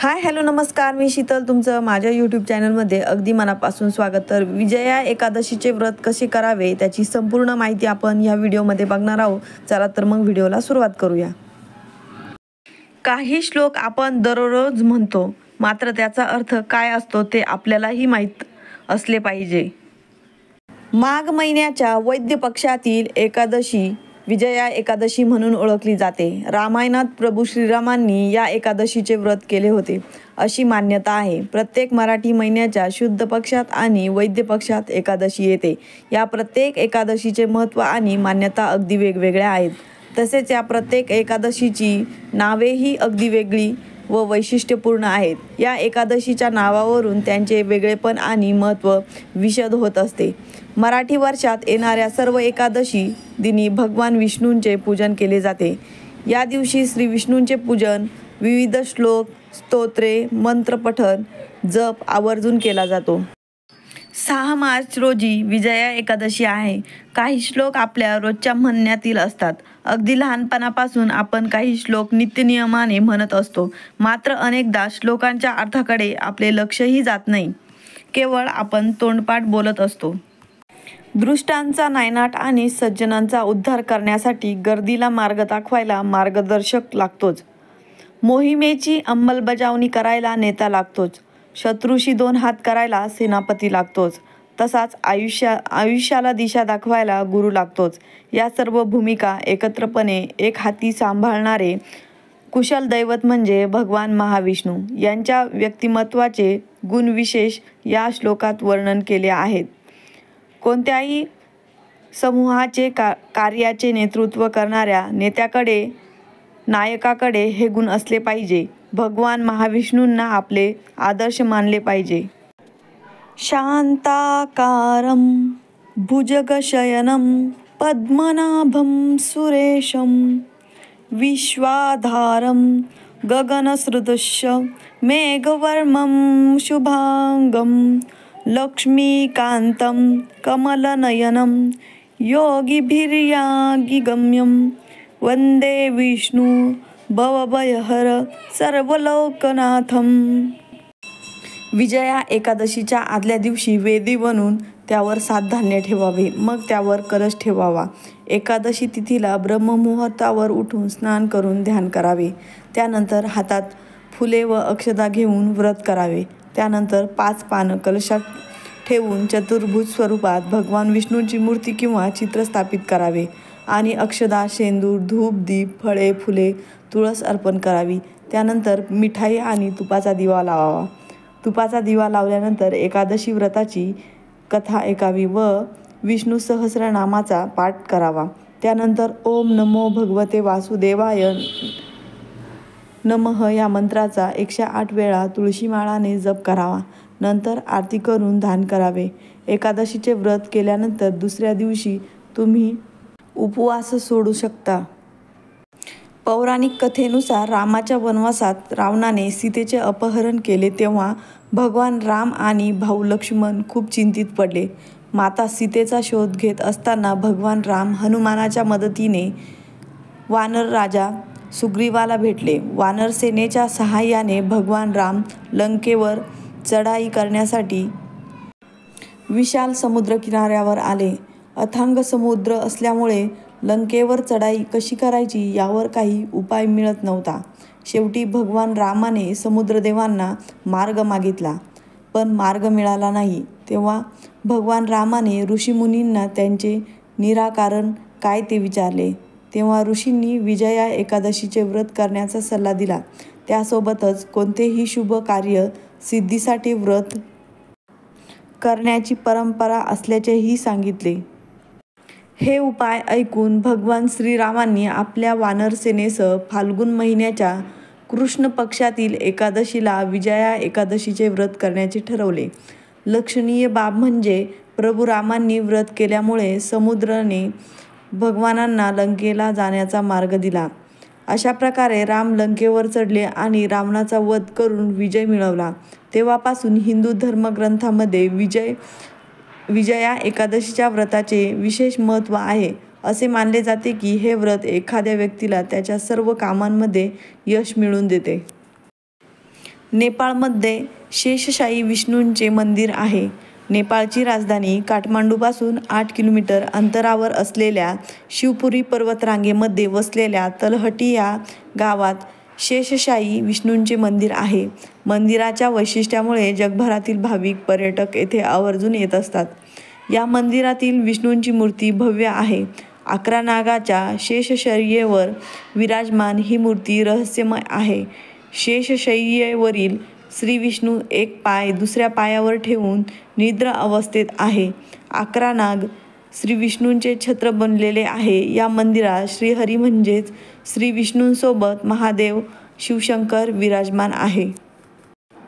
Hi hello नमस्कार, मी शीतल तुमचं माझ्या यूट्यूब चॅनलमध्ये अगदी मनापासून स्वागत. तर विजया एकादशीचे व्रत कसे करावे त्याची संपूर्ण माहिती आपण या व्हिडिओमध्ये बघणार आहोत. चला तर मग व्हिडिओला सुरुवात करूया. काही श्लोक आपण दररोज म्हणतो, मात्र त्याचा अर्थ काय असतो ते आपल्यालाही माहीत असले पाहिजे. माघ महिन्याच्या वैद्य पक्षातील एकादशी विजया एकादशी म्हणून ओळखली जाते. रामायणात प्रभू श्रीरामांनी या एकादशीचे व्रत केले होते अशी मान्यता आहे. प्रत्येक मराठी महिन्याच्या शुद्ध पक्षात आणि वैद्य पक्षात एकादशी येते. या प्रत्येक एकादशीचे महत्त्व आणि मान्यता अगदी वेगवेगळ्या आहेत. तसेच या प्रत्येक एकादशीची नावेही अगदी वेगळी व वैशिष्ट्यपूर्ण आहेत. या एकादशीच्या नावावरून त्यांचे वेगळेपण आणि महत्त्व विशद होत असते. मराठी वर्षात येणाऱ्या सर्व एकादशी दिनी भगवान विष्णूंचे पूजन केले जाते. या दिवशी श्री विष्णूंचे पूजन, विविध श्लोक, स्तोत्रे, मंत्रपठण, जप आवर्जून केला जातो. 6 मार्च रोजी विजया एकादशी आहे. काही श्लोक आपल्या रोजच्या म्हणण्यातील असतात. अगदी लहानपणापासून आपण काही श्लोक नित्यनियमाने म्हणत असतो. मात्र अनेकदा श्लोकांच्या अर्थाकडे आपले लक्षही जात नाही. केवळ आपण तोंडपाठ बोलत असतो. दुष्टांचा नायनाट आणि सज्जनांचा उद्धार करण्यासाठी गर्दीला मार्ग दाखवायला मार्गदर्शक लागतोच. मोहिमेची अंमलबजावणी करायला नेता लागतोच. शत्रूशी 2 हात करायला सेनापती लागतोच. तसाच आयुष्याला दिशा दाखवायला गुरु लागतोच. या सर्व भूमिका एकत्रपणे एक हाती सांभाळणारे कुशल दैवत म्हणजे भगवान महाविष्णू. यांच्या व्यक्तिमत्वाचे गुणविशेष या श्लोकात वर्णन केले आहेत. कोणत्याही समूहाचे कार्याचे नेतृत्व करणाऱ्या नेत्याकडे, नायकाकडे हे गुण असले पाहिजे. भगवान महाविष्णूंना आपले आदर्श मानले पाहिजे. शांताकारं भुजगशयनं पद्मनाभं सुरेशं विश्वाधारं गगनसदृशं मेघवर्णं शुभांगं लक्ष्मीकान्तं कमलनयनं योगिभिर्यागिगम्यं वन्दे विष्णु भवभयहर सर्वलोकनाथं. विजया एकादशीच्या आदल्या दिवशी वेदी बनवून त्यावर 7 धान्य ठेवावे. मग त्यावर कलश ठेवावा. एकादशी तिथीला ब्रह्ममुहूर्तावर उठून स्नान करून ध्यान करावे. त्यानंतर हातात फुले व अक्षता घेऊन व्रत करावे. त्यानंतर 5 पानं कलशात ठेवून चतुर्भुज स्वरूपात भगवान विष्णूंची मूर्ती किंवा चित्र स्थापित करावे आणि अक्षता, शेंदूर, धूप, दीप, फळे, फुले, तुळस अर्पण करावी. त्यानंतर मिठाई आणि तुपाचा दिवा लावावा. तुपाचा दिवा लावल्यानंतर एकादशी व्रताची कथा ऐकावी व विष्णू सहस्रनामाचा पाठ करावा. त्यानंतर ओम नमो भगवते वासुदेवाय नमः या मंत्राचा 108 वेळा तुळशीमाळाने जप करावा. नंतर आरती करून दान करावे. एकादशीचे व्रत केल्यानंतर दुसऱ्या दिवशी तुम्ही उपवास सोडू शकता. पौराणिक कथेनुसार रामाच्या वनवासात रावणाने सीतेचे अपहरण केले तेव्हा भगवान राम आणि भाऊ लक्ष्मण खूप चिंतित पडले. माता सीतेचा शोध घेत असताना भगवान राम हनुमानाच्या मदतीने वानर राजा सुग्रीवाला भेटले. वानर सेनेच्या सहाय्याने भगवान राम लंकेवर चढाई करण्यासाठी विशाल समुद्र किनाऱ्यावर आले. अथांग समुद्र असल्यामुळे लंकेवर चढाई कशी करायची यावर काही उपाय मिळत नव्हता. शेवटी भगवान रामाने समुद्रदेवांना मार्ग मागितला, पण मार्ग मिळाला नाही. तेव्हा भगवान रामाने ऋषीमुनींना त्यांचे निराकरण काय ते विचारले. तेव्हा ऋषींनी विजया एकादशीचे व्रत करण्याचा सल्ला दिला. त्यासोबतच कोणतेही शुभ कार्य सिद्धीसाठी व्रत करण्याची परंपरा असल्याचेही सांगितले. हे उपाय ऐकून भगवान श्रीरामांनी आपल्या वानरसेनेसह फाल्गुन महिन्याच्या कृष्ण पक्षातील एकादशीला विजया एकादशीचे व्रत करण्याचे ठरवले. लक्षणीय बाब म्हणजे प्रभू रामांनी व्रत केल्यामुळे समुद्राने भगवानांना लंकेला जाण्याचा मार्ग दिला. अशा प्रकारे राम लंकेवर चढले आणि रावणाचा वध करून विजय मिळवला. तेव्हापासून हिंदू धर्मग्रंथामध्ये विजया एकादशीच्या व्रताचे विशेष महत्त्व आहे. असे मानले जाते की हे व्रत एखाद्या व्यक्तीला त्याच्या सर्व कामांमध्ये यश मिळवून देते. नेपाळमध्ये शेषशायी विष्णूंचे मंदिर आहे. नेपाळची राजधानी काठमांडूपासून 8 किलोमीटर अंतरावर असलेल्या शिवपुरी पर्वतरांगेमध्ये वसलेल्या तलहटी या गावात शेषशायी विष्णूंचे मंदिर आहे. मंदिराच्या वैशिष्ट्यामुळे जगभरातील भाविक पर्यटक येथे आवर्जून येत असतात. या मंदिरातील विष्णूंची मूर्ती भव्य आहे. 11 नागाच्या शेषशय्येवर विराजमान ही मूर्ती रहस्यमय आहे. शेषशय्येवरील श्री विष्णू एक पाय दुसऱ्या पायावर ठेवून निद्रा अवस्थेत आहे. 11 नाग श्री विष्णूंचे छत्र बनलेले आहे. या मंदिरात श्रीहरी म्हणजेच श्री विष्णूंसोबत महादेव शिवशंकर विराजमान आहे.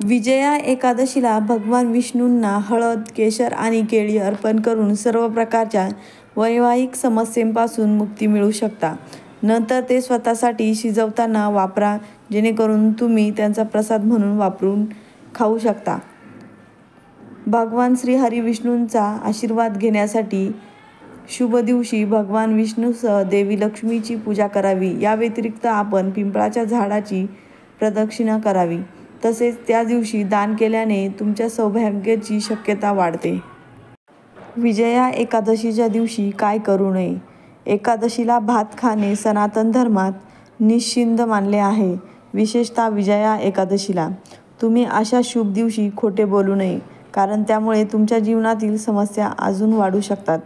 विजया एकादशीला भगवान विष्णूंना हळद, केशर आणि केळी अर्पण करून सर्व प्रकारच्या वैवाहिक समस्येपासून मुक्ती मिळवू शकता. नंतर ते स्वतःसाठी शिजवताना वापरा, जेणेकरून तुम्ही त्यांचा प्रसाद म्हणून वापरून खाऊ शकता. भगवान श्रीहरी विष्णूंचा आशीर्वाद घेण्यासाठी शुभ दिवशी भगवान विष्णूसह देवी लक्ष्मीची पूजा करावी. या व्यतिरिक्त आपण पिंपळाच्या झाडाची प्रदक्षिणा करावी. तसेच त्या दिवशी दान केल्याने तुमच्या सौभाग्याची शक्यता वाढते. विजया एकादशीच्या दिवशी काय करू नये? एकादशीला भात खाणे सनातन धर्मात निषिद्ध मानले आहे. विशेषतः विजया एकादशीला तुम्ही अशा शुभ दिवशी खोटे बोलू नये, कारण त्यामुळे तुमच्या जीवनातील समस्या अजून वाढू शकतात.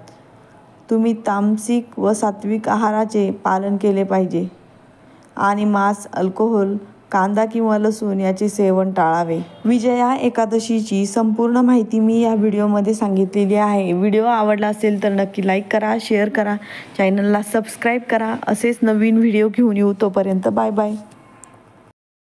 तुम्ही तामसिक व सात्विक आहाराचे पालन केले पाहिजे आणि मांस, अल्कोहोल, कांदा किंवा लसूण याचे सेवन टाळावे. विजया एकादशीची संपूर्ण माहिती मी या व्हिडिओमध्ये सांगितलेली आहे. व्हिडिओ आवडला असेल तर नक्की लाईक करा, शेअर करा, चॅनलला सबस्क्राईब करा. असेच नवीन व्हिडिओ घेऊन येऊ. तोपर्यंत बाय बाय.